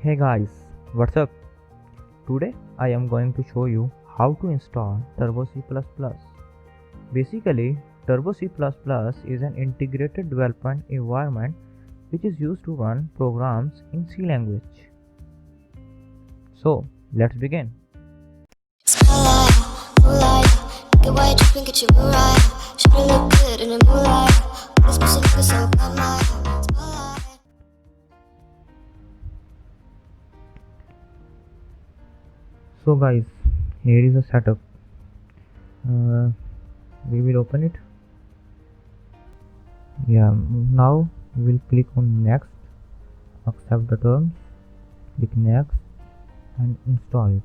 Hey guys, what's up? Today I am going to show you how to install Turbo C++. Basically, Turbo C++ is an integrated development environment which is used to run programs in C language. So, let's begin. So guys, here is a setup. We will open it. Now we will click on next, accept the terms, click next and install it.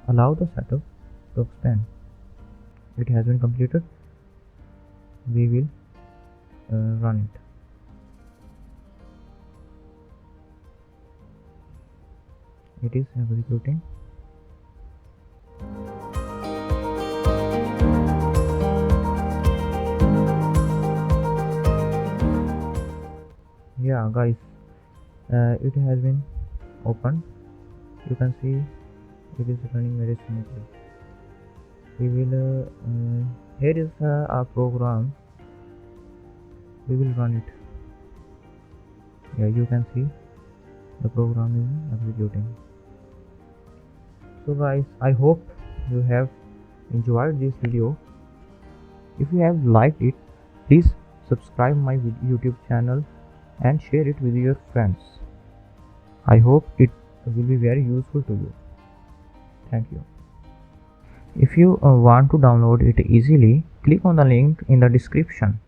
Allow the setup to expand. It has been completed. We will run it. It is executing. Yeah guys, it has been opened. You can see it is running very smoothly. We will here is our program. We will run it. Yeah, you can see the program is executing. So guys, I hope you have enjoyed this video. If you have liked it, please subscribe my YouTube channel and share it with your friends. I hope it will be very useful to you. Thank you. If you want to download it easily, click on the link in the description.